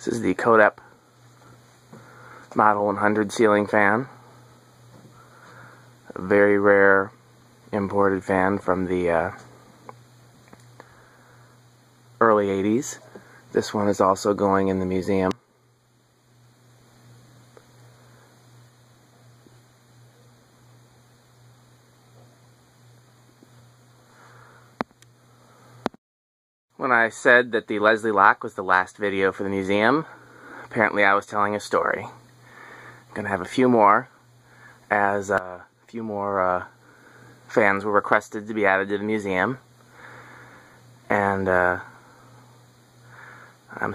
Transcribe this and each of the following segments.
This is the Codep Model 100 ceiling fan. A very rare imported fan from the early 80s. This one is also going in the museum. When I said that the Leslie lock was the last video for the museum, apparently I was telling a story. I'm going to have a few more, as a few more fans were requested to be added to the museum. And I'm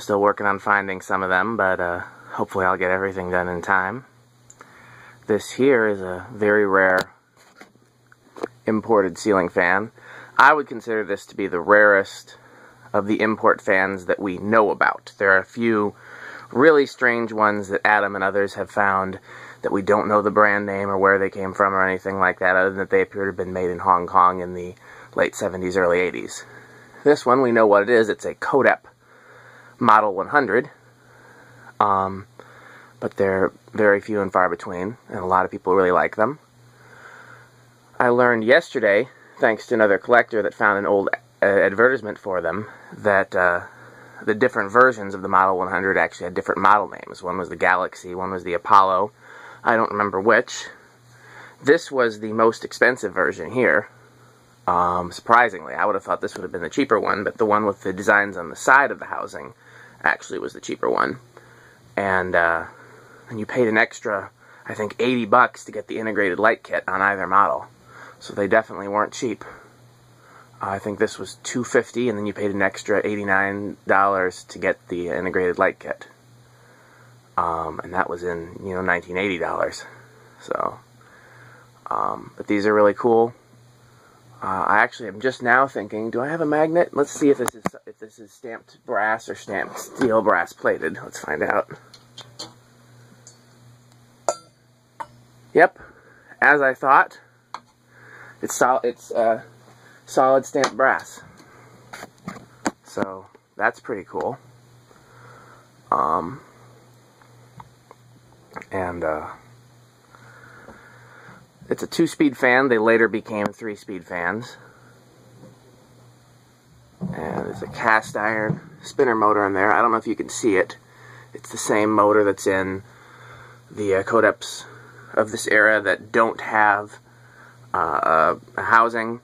still working on finding some of them, but hopefully I'll get everything done in time. This here is a very rare imported ceiling fan. I would consider this to be the rarest of the import fans that we know about. There are a few really strange ones that Adam and others have found that we don't know the brand name or where they came from or anything like that, other than that they appear to have been made in Hong Kong in the late 70s, early 80s. This one, we know what it is. It's a Codep Model 100, but they're very few and far between, and a lot of people really like them. I learned yesterday, thanks to another collector that found an old advertisement for them, that the different versions of the Model 100 actually had different model names. One was the Galaxy, one was the Apollo. I don't remember which. This was the most expensive version here. Surprisingly, I would have thought this would have been the cheaper one, but the one with the designs on the side of the housing actually was the cheaper one. And you paid an extra, I think, $80 to get the integrated light kit on either model. So they definitely weren't cheap. I think this was $250, and then you paid an extra $89 to get the integrated light kit. And that was in, $1980. So, but these are really cool. I actually am just now thinking, do I have a magnet? Let's see if this is stamped brass or stamped steel brass plated. Let's find out. Yep, as I thought, it's solid stamped brass. So that's pretty cool. It's a 2-speed fan. They later became 3-speed fans. And there's a cast iron spinner motor in there. I don't know if you can see it. It's the same motor that's in the Codeps of this era that don't have a housing.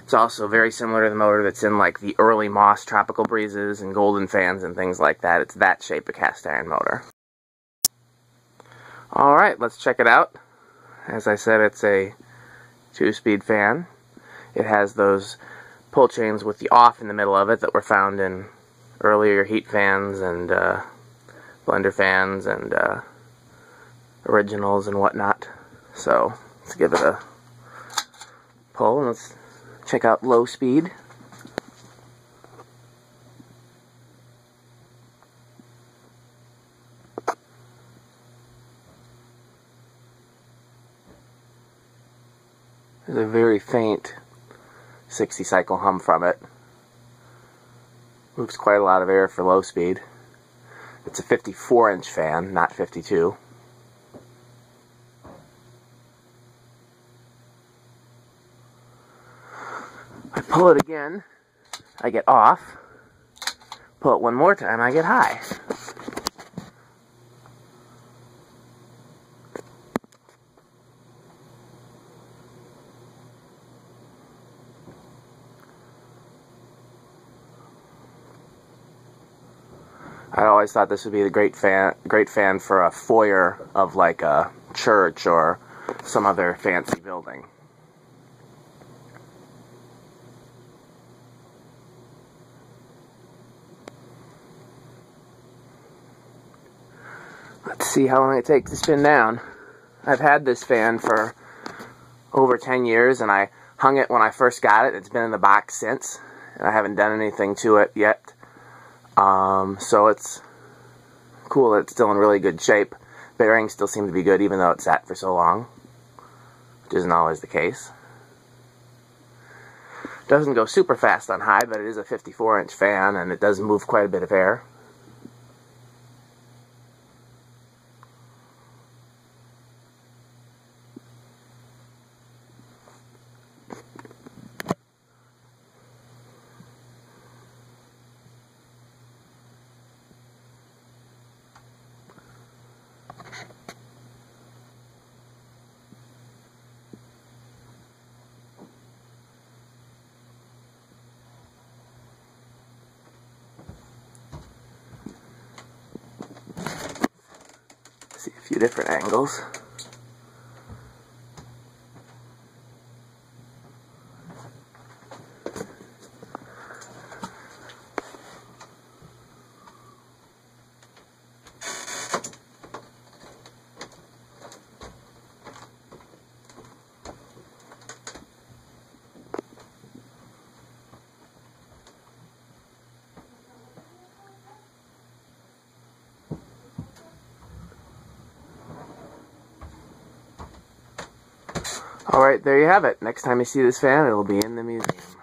It's also very similar to the motor that's in like the early Moss Tropical Breezes and Golden fans and things like that. It's that shape of cast iron motor. Alright, let's check it out. As I said, it's a 2-speed fan. It has those pull chains with the off in the middle of it that were found in earlier heat fans and blender fans and originals and whatnot. So let's give it a pull and let's check out low speed. There's a very faint 60 cycle hum from it. Moves quite a lot of air for low speed. It's a 54-inch fan, not 52. I pull it again, I get off. Pull it one more time, I get high. I always thought this would be the great fan for a foyer of like a church or some other fancy building. Let's see how long it takes to spin down. I've had this fan for over 10 years, and I hung it when I first got it. It's been in the box since, and I haven't done anything to it yet. So it's cool that it's still in really good shape. Bearings still seem to be good even though it's sat for so long, which isn't always the case. Doesn't go super fast on high, but it is a 54-inch fan, and it does move quite a bit of air. few different angles. Alright, there you have it. Next time you see this fan, it'll be in the museum.